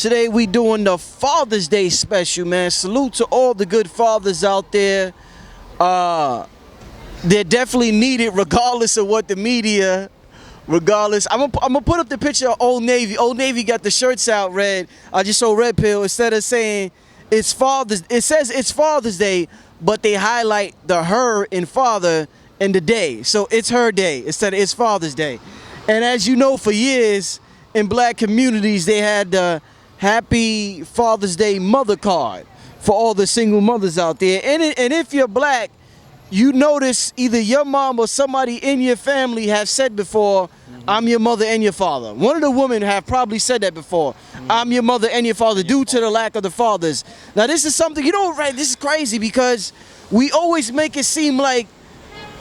Today we doing the Father's Day special, man. Salute to all the good fathers out there. They're definitely needed regardless of what the media, regardless. I'm gonna put up the picture of Old Navy. Old Navy got the shirts out red. I just saw Red Pill. Instead of saying it says it's Father's Day, but they highlight the her and father in the day. So it's her day instead of it's Father's Day. And as you know, for years in black communities, they had the Happy Father's Day mother card for all the single mothers out there. And if you're black, you notice either your mom or somebody in your family have said before, I'm your mother and your father. One of the women have probably said that before. I'm your mother and your father due to the lack of the fathers. Now this is something, right, this is crazy because we always make it seem like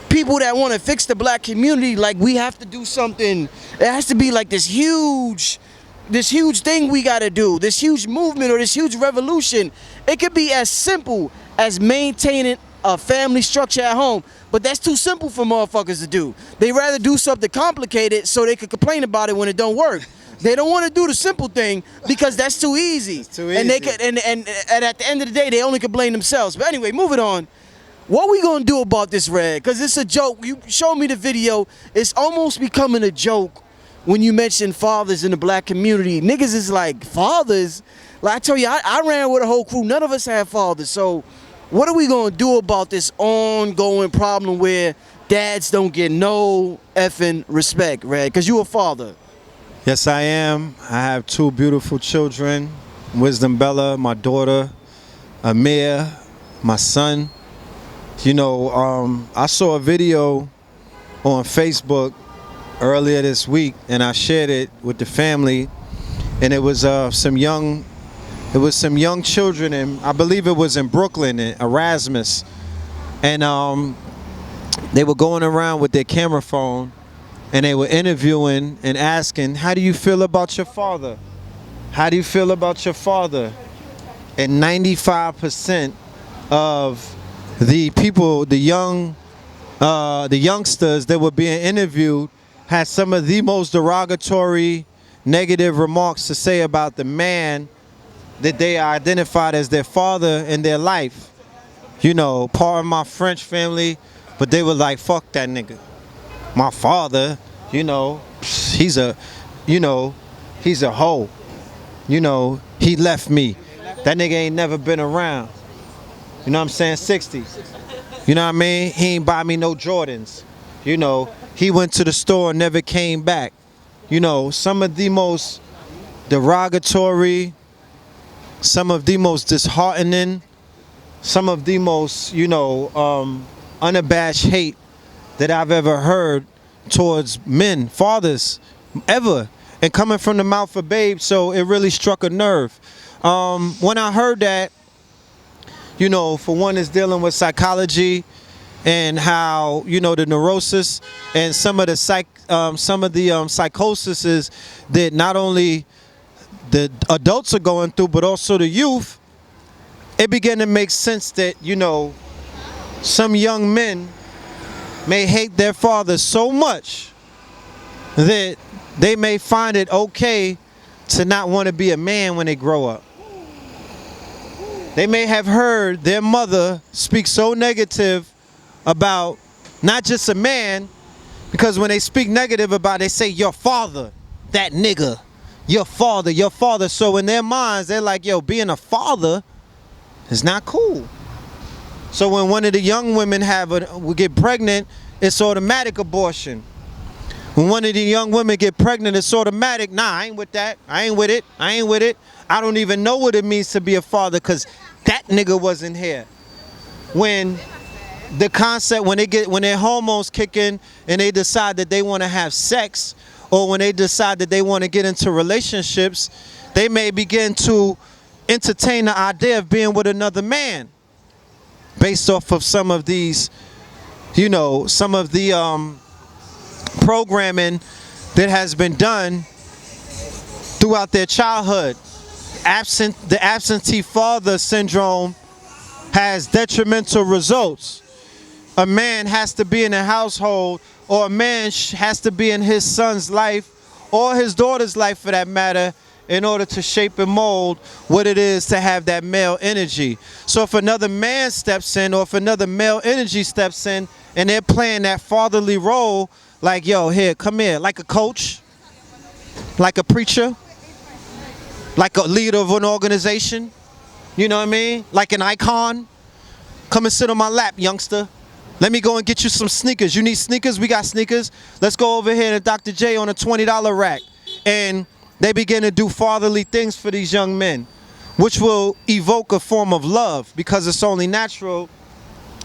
people that want to fix the black community, like we have to do something. It has to be like this huge thing we got to do, this huge movement or this huge revolution. It could be as simple as maintaining a family structure at home, but that's too simple for motherfuckers to do. They rather do something complicated so they could complain about it when it don't work. They don't want to do the simple thing because that's too easy. It's too easy. And they could, and at the end of the day, they only could blame themselves. But anyway, moving on. What we gonna do about this, Red? Because it's a joke. You showed me the video. It's almost becoming a joke when you mention fathers in the black community. Niggas is like, fathers? Like I told you, I ran with a whole crew. None of us had fathers. So what are we gonna do about this ongoing problem where dads don't get no effing respect, Red? Because you a father. Yes, I am. I have two beautiful children, Wisdom Bella, my daughter, Amir, my son. You know, I saw a video on Facebook earlier this week, and I shared it with the family, and it was some young children, and I believe it was in Brooklyn, in Erasmus, and they were going around with their camera phone, and they were interviewing and asking, how do you feel about your father? How do you feel about your father? And 95% of the people, the youngsters that were being interviewed had some of the most derogatory, negative remarks to say about the man that they identified as their father in their life. You know, part of my French family, but they were like, fuck that nigga. My father, you know, he's a hoe. You know, he left me. That nigga ain't never been around. You know what I'm saying? 60. You know what I mean? He ain't buy me no Jordans. You know, he went to the store and never came back. You know, some of the most derogatory, some of the most disheartening, some of the most, unabashed hate that I've ever heard towards men, fathers, ever. And coming from the mouth of Babe, so it really struck a nerve. When I heard that, you know, for one, is dealing with psychology and how, you know, the neurosis and some of the psychosis that not only the adults are going through, but also the youth. It began to make sense that, you know, some young men may hate their fathers so much that they may find it okay to not want to be a man when they grow up. They may have heard their mother speak so negative about not just a man, because when they speak negative about it, they say, your father, that nigga, your father, your father. So in their minds, they're like, yo, being a father is not cool. So when one of the young women will get pregnant, it's automatic abortion. When one of the young women get pregnant, it's automatic. Nah, I ain't with that. I ain't with it. I ain't with it. I don't even know what it means to be a father because that nigga wasn't here. When the concept, when their hormones kick in and they decide that they want to have sex, or when they decide that they want to get into relationships, they may begin to entertain the idea of being with another man based off of some of these, you know, some of the programming that has been done throughout their childhood. The absentee father syndrome has detrimental results. A man has to be in a household, or a man has to be in his son's life, or his daughter's life for that matter, in order to shape and mold what it is to have that male energy. So if another man steps in, or if another male energy steps in, and they're playing that fatherly role, like, yo, here, come here, like a coach, like a preacher, like a leader of an organization, you know what I mean? Like an icon. Come and sit on my lap, youngster. Let me go and get you some sneakers. You need sneakers? We got sneakers. Let's go over here to Dr. J on a $20 rack. And they begin to do fatherly things for these young men, which will evoke a form of love, because it's only natural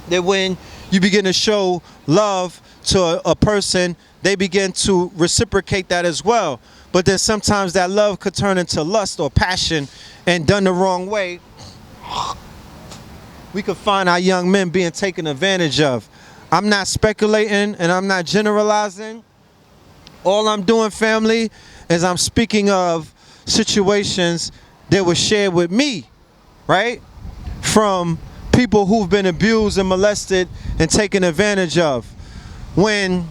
that when you begin to show love to a person, they begin to reciprocate that as well. But then sometimes that love could turn into lust or passion, and done the wrong way, we could find our young men being taken advantage of. I'm not speculating and I'm not generalizing. All I'm doing, family, is I'm speaking of situations that were shared with me, right? From people who've been abused and molested and taken advantage of. When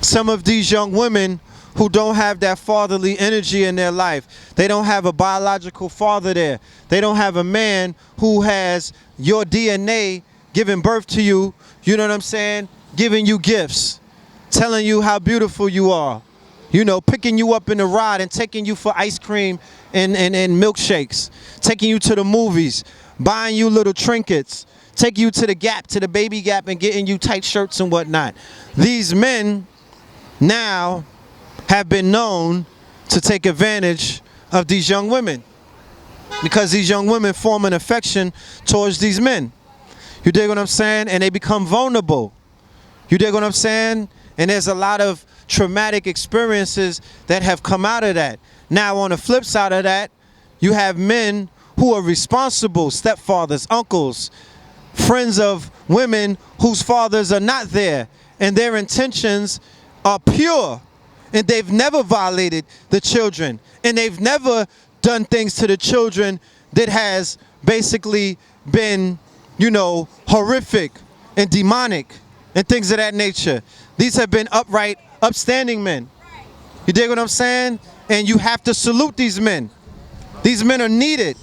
some of these young women who don't have that fatherly energy in their life, they don't have a biological father there, they don't have a man who has your DNA giving birth to you, you know what I'm saying, giving you gifts, telling you how beautiful you are, you know, picking you up in the ride and taking you for ice cream and milkshakes, taking you to the movies, buying you little trinkets, taking you to the Gap, to the Baby Gap, and getting you tight shirts and whatnot. These men now have been known to take advantage of these young women, because these young women form an affection towards these men. You dig what I'm saying? And they become vulnerable. You dig what I'm saying? And there's a lot of traumatic experiences that have come out of that. Now, on the flip side of that, you have men who are responsible, stepfathers, uncles, friends of women whose fathers are not there, and their intentions are pure, and they've never violated the children, and they've never done things to the children that has basically been, you know, horrific and demonic and things of that nature. These have been upright, upstanding men. You dig what I'm saying? And you have to salute these men. These men are needed.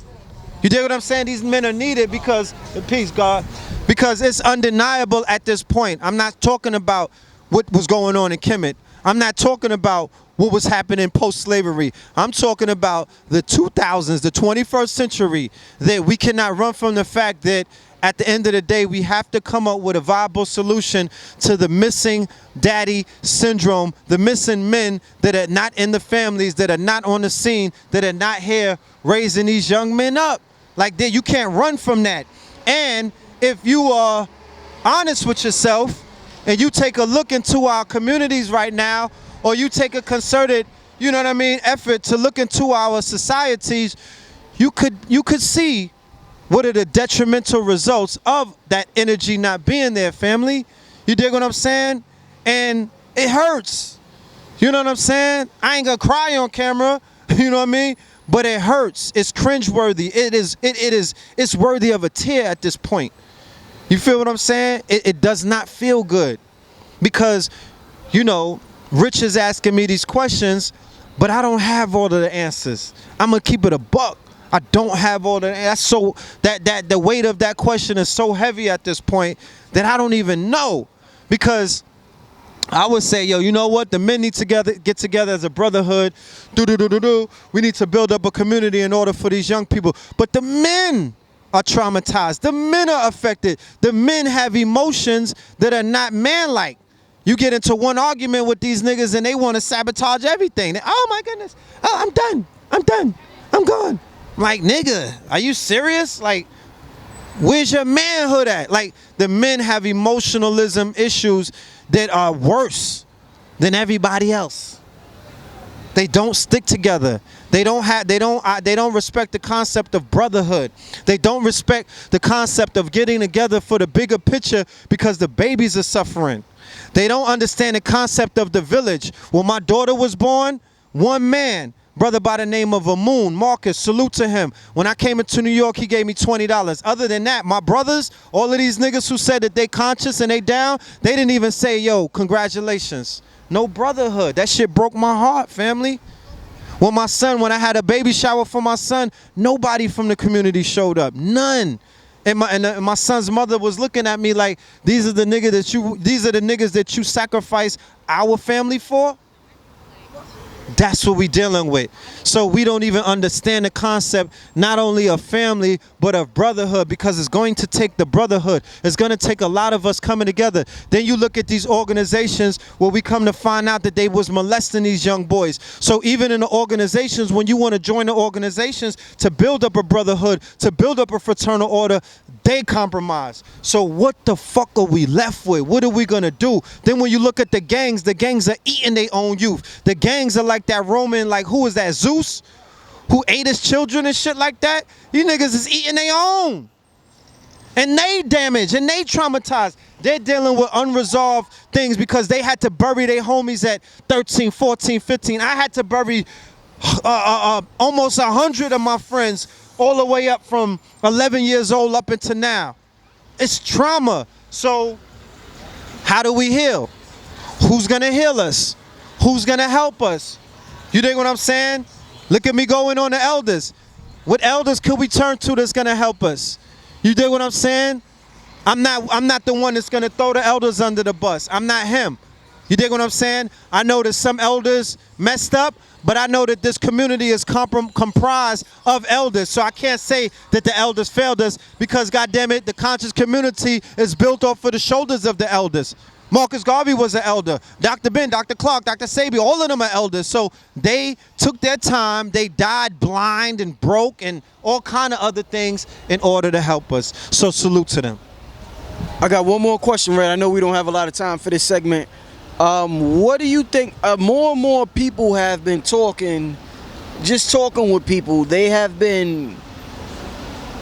You dig what I'm saying? These men are needed because, peace, God, because it's undeniable at this point. I'm not talking about what was going on in Kemet. I'm not talking about what was happening post-slavery. I'm talking about the 2000s, the 21st century, that we cannot run from the fact that at the end of the day, we have to come up with a viable solution to the missing daddy syndrome, the missing men that are not in the families, that are not on the scene, that are not here raising these young men up. Like that, you can't run from that. And if you are honest with yourself and you take a look into our communities right now, or you take a concerted, you know what I mean, effort to look into our societies, you could see what are the detrimental results of that energy not being there, family. You dig what I'm saying? And it hurts. You know what I'm saying? I ain't gonna cry on camera, you know what I mean? But it hurts. It's cringeworthy. It's worthy of a tear at this point. You feel what I'm saying? It does not feel good. Because, you know, Rich is asking me these questions, but I don't have all of the answers. I'm gonna keep it a buck. I don't have all the answers. So that the weight of that question is so heavy at this point that I don't even know. Because I would say, yo, you know what? The men need to get together as a brotherhood. We need to build up a community in order for these young people. But the men are traumatized. The men are affected. The men have emotions that are not man-like. You get into one argument with these niggas and they want to sabotage everything. Oh my goodness. Oh, I'm done. I'm gone. I'm like, nigga, are you serious? Like, where's your manhood at? Like, the men have emotionalism issues that are worse than everybody else. They don't stick together. They don't respect the concept of brotherhood. They don't respect the concept of getting together for the bigger picture because the babies are suffering. They don't understand the concept of the village. When my daughter was born, one man, brother by the name of Amun, Marcus, salute to him. When I came into New York, he gave me $20. Other than that, my brothers, all of these niggas who said that they conscious and they down, they didn't even say, yo, congratulations. No brotherhood. That shit broke my heart, family. When I had a baby shower for my son, nobody from the community showed up. None. And my son's mother was looking at me like, these are the niggas that you sacrifice our family for? That's what we dealing with. So we don't even understand the concept, not only of family, but of brotherhood, because it's going to take the brotherhood. It's going to take a lot of us coming together. Then you look at these organizations where we come to find out that they was molesting these young boys. So even in the organizations, when you want to join the organizations to build up a brotherhood, to build up a fraternal order, they compromise. So what the fuck are we left with? What are we going to do? Then when you look at the gangs are eating their own youth. The gangs are like that Roman, like who is that, Zeus? Who ate his children and shit like that? These niggas is eating their own. And they damaged and they traumatized. They're dealing with unresolved things because they had to bury their homies at 13, 14, 15. I had to bury almost 100 of my friends all the way up from 11 years old up into now. It's trauma. So how do we heal? Who's gonna heal us? Who's gonna help us? You dig what I'm saying? Look at me going on the elders. What elders could we turn to that's gonna help us? You dig what I'm saying? I'm not the one that's gonna throw the elders under the bus. I'm not him. You dig what I'm saying? I know that some elders messed up, but I know that this community is comprised of elders. So I can't say that the elders failed us because, goddamn it, the conscious community is built off of the shoulders of the elders. Marcus Garvey was an elder. Dr. Ben, Dr. Clark, Dr. Sabi, all of them are elders. So they took their time. They died blind and broke and all kind of other things in order to help us. So salute to them. I got one more question, Red. I know we don't have a lot of time for this segment. What do you think? More and more people have been talking with people. They have been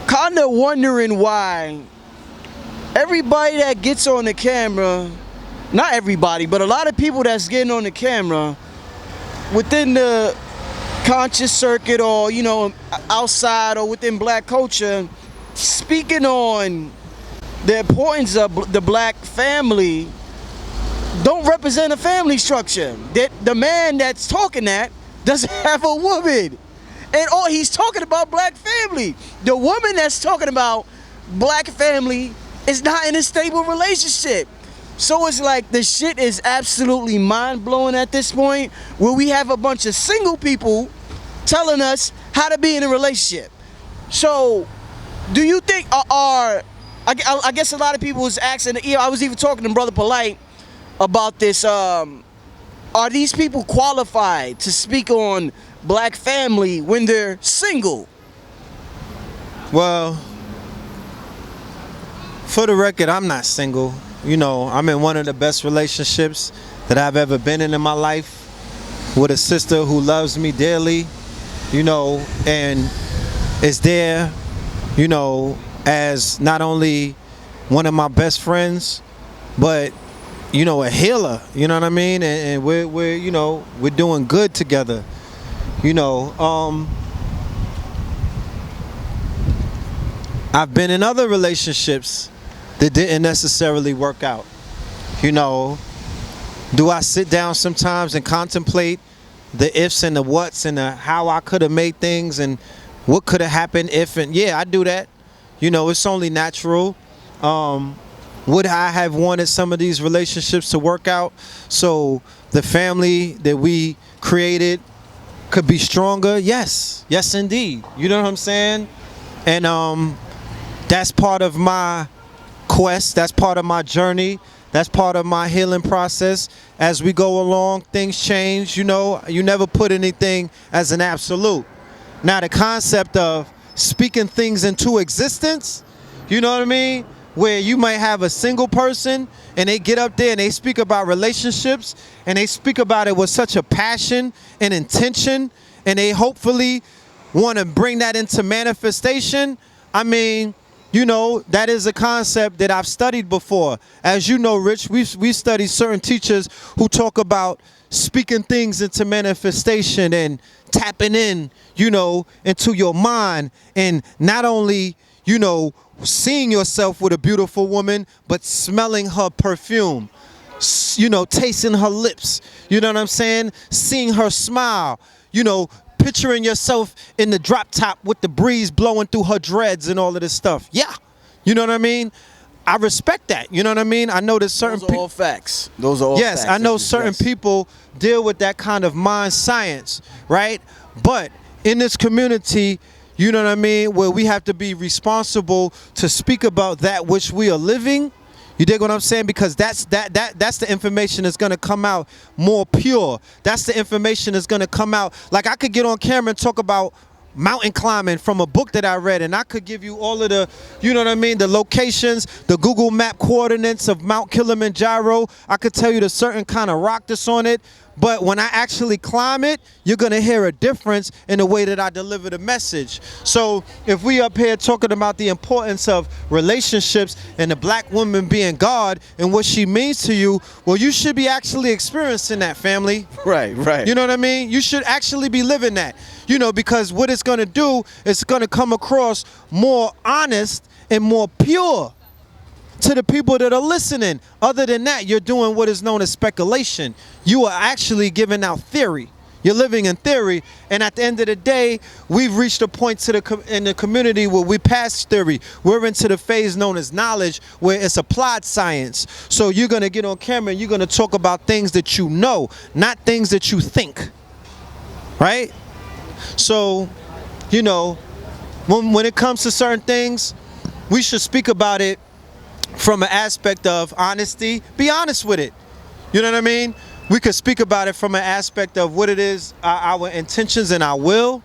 kind of wondering why everybody that gets on the camera, not everybody, but a lot of people that's getting on the camera within the conscious circuit or, you know, outside or within black culture, speaking on the importance of the black family, don't represent a family structure. That the man that's talking that doesn't have a woman. And all he's talking about black family. The woman that's talking about black family is not in a stable relationship. So it's like the shit is absolutely mind-blowing at this point, where we have a bunch of single people telling us how to be in a relationship. So do you think I guess a lot of people was asking, you know, I was even talking to Brother Polite about this, are these people qualified to speak on black family when they're single? Well, for the record, I'm not single. You know, I'm in one of the best relationships that I've ever been in my life with a sister who loves me dearly, you know, and is there, you know, as not only one of my best friends, but, you know, a healer, you know what I mean? And we're you know, we're doing good together, you know. I've been in other relationships that didn't necessarily work out. You know, do I sit down sometimes and contemplate the ifs and the whats and the how I could have made things and what could have happened if, and yeah, I do that. You know, it's only natural. Would I have wanted some of these relationships to work out so the family that we created could be stronger? Yes. Yes, indeed. You know what I'm saying? And that's part of my quest. That's part of my journey. That's part of my healing process. As we go along, things change. You know, you never put anything as an absolute. Now, the concept of speaking things into existence, you know what I mean? Where you might have a single person and they get up there and they speak about relationships and they speak about it with such a passion and intention, and they hopefully want to bring that into manifestation. I mean, you know, that is a concept that I've studied before. As you know, Rich, we studied certain teachers who talk about speaking things into manifestation and tapping in, you know, into your mind, and not only, you know, seeing yourself with a beautiful woman, but smelling her perfume, you know, tasting her lips, you know what I'm saying? Seeing her smile, you know, picturing yourself in the drop top with the breeze blowing through her dreads and all of this stuff. Yeah. You know what I mean? I respect that. You know what I mean? I know there's certain Those are all facts. Those are all yes, facts. I know Yes. certain people deal with that kind of mind science, right? But in this community, you know what I mean, where we have to be responsible to speak about that which we are living. You dig what I'm saying? Because that's the information that's gonna come out more pure. That's the information that's gonna come out. Like I could get on camera and talk about mountain climbing from a book that I read, and I could give you all of the, you know what I mean, the locations, the Google map coordinates of Mount Kilimanjaro. I could tell you the certain kind of rock that's on it, but when I actually climb it, you're gonna hear a difference in the way that I deliver the message. So if we up here talking about the importance of relationships and the black woman being God and what she means to you, well, you should be actually experiencing that, family. Right, right. You know what I mean? You should actually be living that. You know, because what it's gonna do, it's gonna come across more honest and more pure to the people that are listening. Other than that, you're doing what is known as speculation. You are actually giving out theory. You're living in theory, and at the end of the day, we've reached a point in the community where we past theory. We're into the phase known as knowledge, where it's applied science. So you're gonna get on camera and you're gonna talk about things that you know, not things that you think, right? So, you know, when it comes to certain things, we should speak about it from an aspect of honesty. Be honest with it. You know what I mean? We could speak about it from an aspect of what it is, our intentions and our will.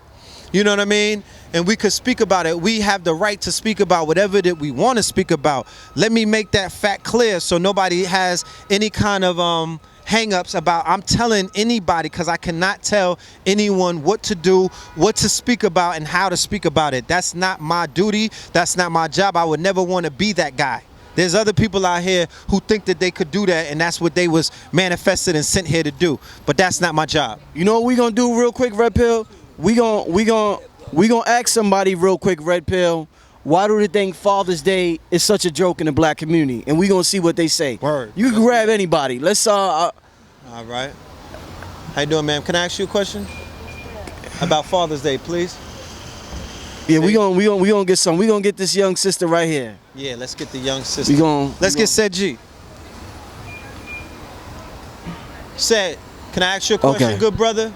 You know what I mean? And we could speak about it. We have the right to speak about whatever that we want to speak about. Let me make that fact clear so nobody has any kind of hang-ups about I'm telling anybody, because I cannot tell anyone what to do, what to speak about, and how to speak about it. That's not my duty. That's not my job. I would never want to be that guy. There's other people out here who think that they could do that, and that's what they was manifested and sent here to do. But that's not my job. You know what we gonna do real quick, Red Pill? We gonna ask somebody real quick, Red Pill. Why do they think Father's Day is such a joke in the black community? And we gonna see what they say. Word. You can grab anybody. Let's All right. How you doing, ma'am? Can I ask you a question about Father's Day, please? yeah, we gonna get some. We gonna get this young sister right here. Yeah, let's get the young sister. Let's get Said G. Said, can I ask you a question, Okay. good brother?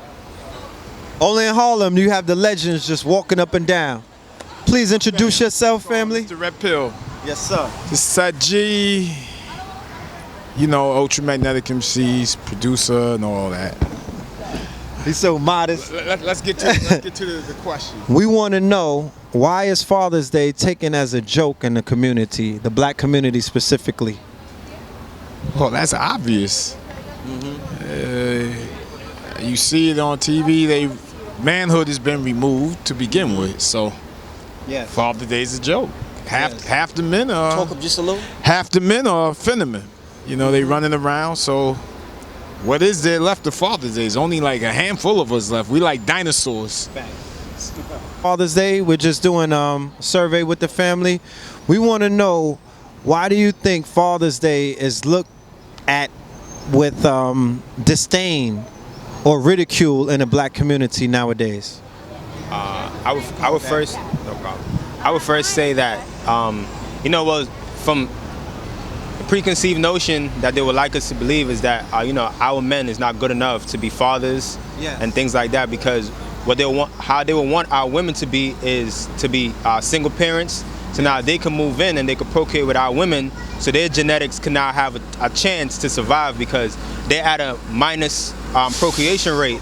Only in Harlem do you have the legends just walking up and down. Please introduce yourself, family. Mr. Red Pill. Yes, sir. This is Sat G, you know, Ultramagnetic MCs, producer and all that. He's so modest. Let's get to the question. We want to know, why is Father's Day taken as a joke in the community, the black community specifically? Well, that's obvious. You see it on TV. Manhood has been removed to begin with, so Yes. Father's Day is a joke. Yes. Half the men are Talk up just a little. half the men are feminine. You know, they running around. So what is there left of Father's Day? There's only like a handful of us left. We like dinosaurs. Father's Day, we're just doing a survey with the family. We want to know, why do you think Father's Day is looked at with disdain or ridicule in the black community nowadays? I would first, no problem. I would first say that, well, from the preconceived notion that they would like us to believe is that, our men is not good enough to be fathers and things like that, because what they want, how they would want our women to be is to be single parents. So now they can move in and they can procreate with our women, so their genetics can now have a chance to survive because they're at a minus procreation rate.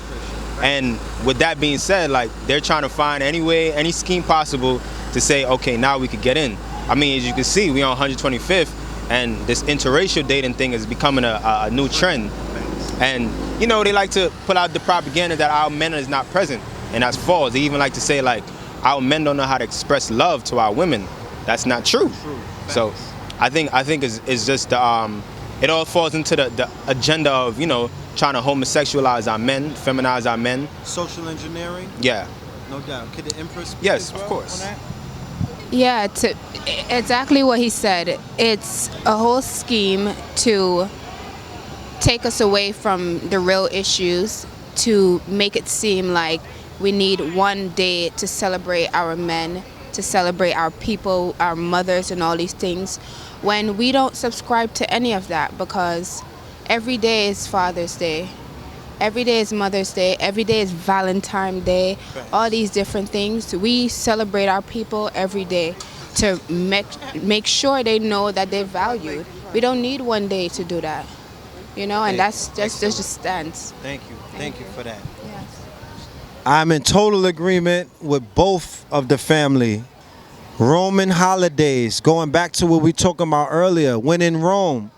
And with that being said, like, they're trying to find any way, any scheme possible to say, okay, now we could get in. I mean, as you can see, we on 125th, and this interracial dating thing is becoming a new trend. And, they like to put out the propaganda that our men is not present, and that's false. They even like to say, like, our men don't know how to express love to our women. That's not true. So I think it's just it all falls into the agenda of, trying to homosexualize our men, feminize our men. Social engineering? Yeah. No doubt. Could the Empress speak Yes, as of well course. on that? Yeah, exactly what he said. It's a whole scheme to take us away from the real issues, to make it seem like we need one day to celebrate our men, to celebrate our people, our mothers, and all these things, when we don't subscribe to any of that, because every day is Father's Day. Every day is Mother's Day. Every day is Valentine's Day. All these different things. We celebrate our people every day to make sure they know that they're valued. We don't need one day to do that, you know, and that's just the stance. Thank you. Thank you for that. Yes. I'm in total agreement with both of the family. Roman holidays, going back to what we talking about earlier, when in Rome,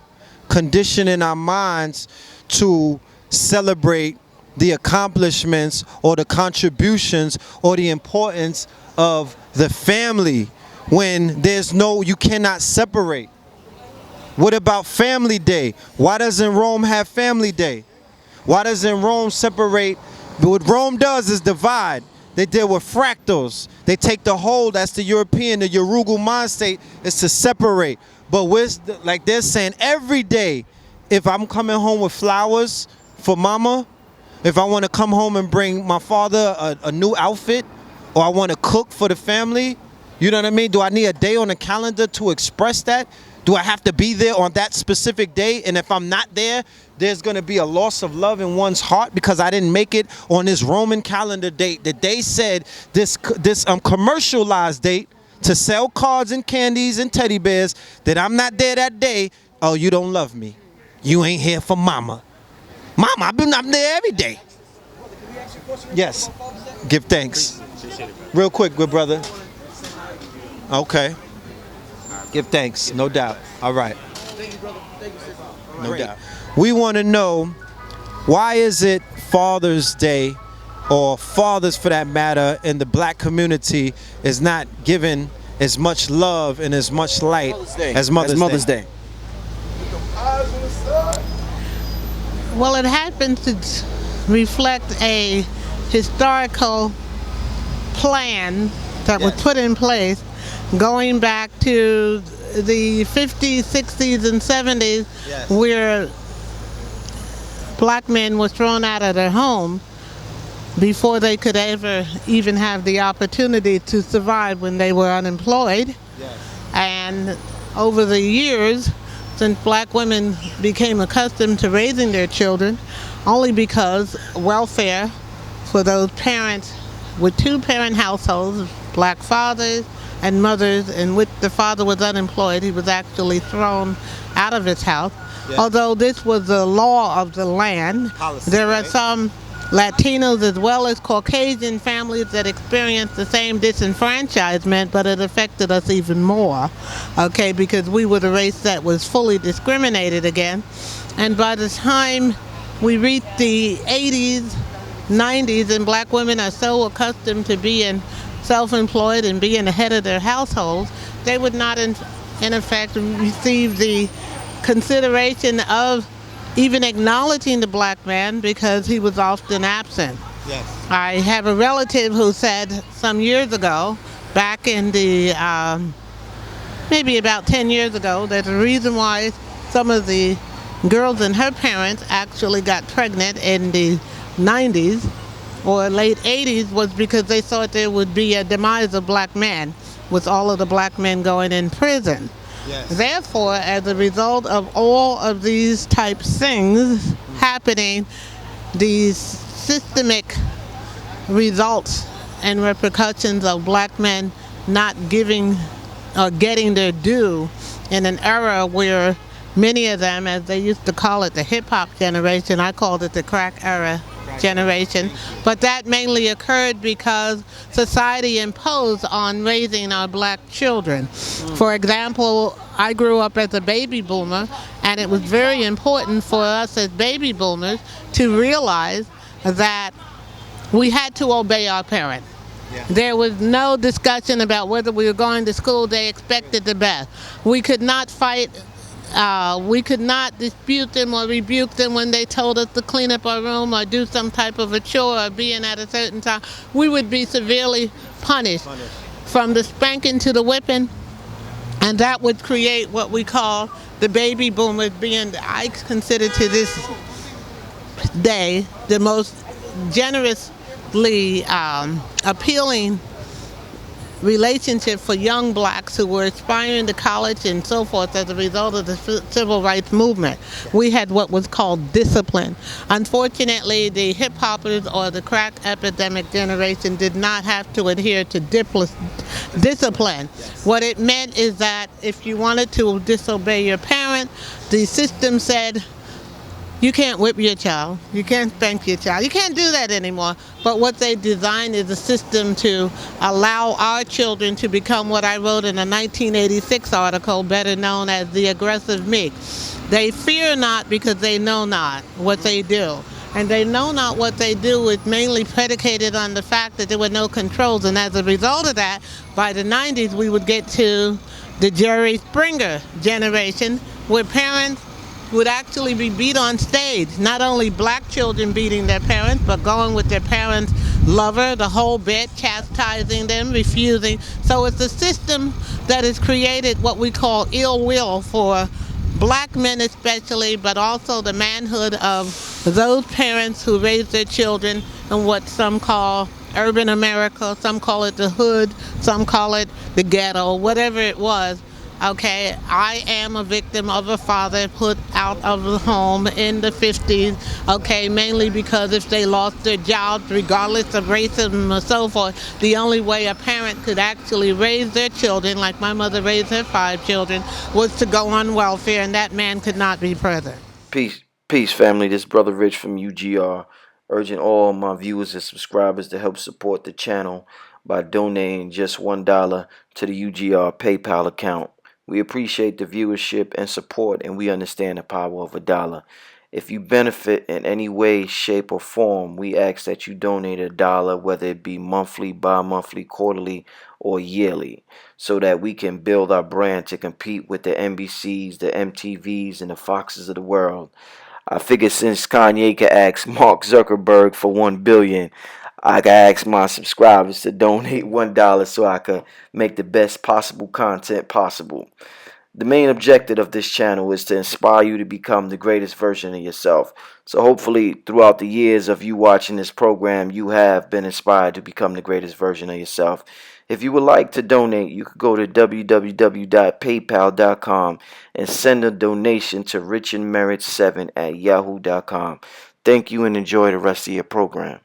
conditioning our minds to celebrate the accomplishments or the contributions or the importance of the family when you cannot separate. What about Family Day? Why doesn't Rome have Family Day? Why doesn't Rome separate? What Rome does is divide. They deal with fractals. They take the whole, that's the European, the Uruguay mind state, is to separate. But like they're saying, every day, if I'm coming home with flowers for mama, if I want to come home and bring my father a new outfit, or I want to cook for the family, you know what I mean? Do I need a day on the calendar to express that? Do I have to be there on that specific day? And if I'm not there, there's going to be a loss of love in one's heart because I didn't make it on this Roman calendar date that they said this commercialized date to sell cards and candies and teddy bears, that I'm not there that day. Oh, you don't love me. You ain't here for mama. Mama, I'm there every day. Yes. Give thanks. Real quick, good brother. Okay. Give thanks, no doubt. All right. No doubt. We want to know, why is it Father's Day, or fathers for that matter, in the black community is not given as much love and as much light as Mother's Day? Well, it happens to reflect a historical plan that was put in place going back to the 50s, 60s, and 70s, where black men were thrown out of their home before they could ever even have the opportunity to survive when they were unemployed. And over the years, since black women became accustomed to raising their children, only because welfare for those parents with two-parent households, black fathers and mothers, and with the father was unemployed, he was actually thrown out of his house. Although this was the law of the land, there are some Latinos as well as Caucasian families that experienced the same disenfranchisement, but it affected us even more, okay, because we were the race that was fully discriminated against. And by the time we reached the 80s, 90s, and black women are so accustomed to being self-employed and being the head of their households, they would not in effect receive the consideration of even acknowledging the black man because he was often absent. I have a relative who said some years ago, back in the, maybe about 10 years ago, that the reason why some of the girls and her parents actually got pregnant in the 90s or late 80s was because they thought there would be a demise of black men with all of the black men going in prison. Therefore, as a result of all of these type things happening, these systemic results and repercussions of black men not giving or getting their due in an era where many of them, as they used to call it, the hip-hop generation, I called it the crack era generation, but that mainly occurred because society imposed on raising our black children. For example, I grew up as a baby boomer, and it was very important for us as baby boomers to realize that we had to obey our parents. There was no discussion about whether we were going to school. They expected the best. We could not fight. We could not dispute them or rebuke them when they told us to clean up our room or do some type of a chore or being at a certain time. We would be severely punished, from the spanking to the whipping, and that would create what we call the baby boomers being, I consider to this day, the most generous politically appealing relationship for young blacks who were aspiring to college and so forth as a result of the civil rights movement. We had what was called discipline. Unfortunately, the hip hoppers or the crack epidemic generation did not have to adhere to discipline. What it meant is that if you wanted to disobey your parent, the system said, you can't whip your child. You can't spank your child. You can't do that anymore. But what they designed is a system to allow our children to become what I wrote in a 1986 article, better known as the aggressive meek. They fear not because they know not what they do. And they know not what they do is mainly predicated on the fact that there were no controls. And as a result of that, by the 90s, we would get to the Jerry Springer generation, where parents would actually be beat on stage. Not only black children beating their parents, but going with their parents' lover, the whole bit, chastising them, refusing. So it's a system that has created what we call ill will for black men especially, but also the manhood of those parents who raise their children in what some call urban America, some call it the hood, some call it the ghetto, whatever it was. Okay, I am a victim of a father put out of the home in the 50s, okay, mainly because if they lost their jobs, regardless of racism or so forth, the only way a parent could actually raise their children, like my mother raised her 5 children, was to go on welfare, and that man could not be present. Peace, family. This Brother Rich from UGR, urging all my viewers and subscribers to help support the channel by donating just $1 to the UGR PayPal account. We appreciate the viewership and support, and we understand the power of $1. If you benefit in any way, shape, or form, we ask that you donate $1, whether it be monthly, bi-monthly, quarterly, or yearly, so that we can build our brand to compete with the NBCs, the MTVs, and the Foxes of the world. I figured since Kanye could ask Mark Zuckerberg for $1 billion, I can ask my subscribers to donate $1 so I could make the best possible content possible. The main objective of this channel is to inspire you to become the greatest version of yourself. So hopefully throughout the years of you watching this program, you have been inspired to become the greatest version of yourself. If you would like to donate, you could go to www.paypal.com and send a donation to richandmerit7@yahoo.com. Thank you and enjoy the rest of your program.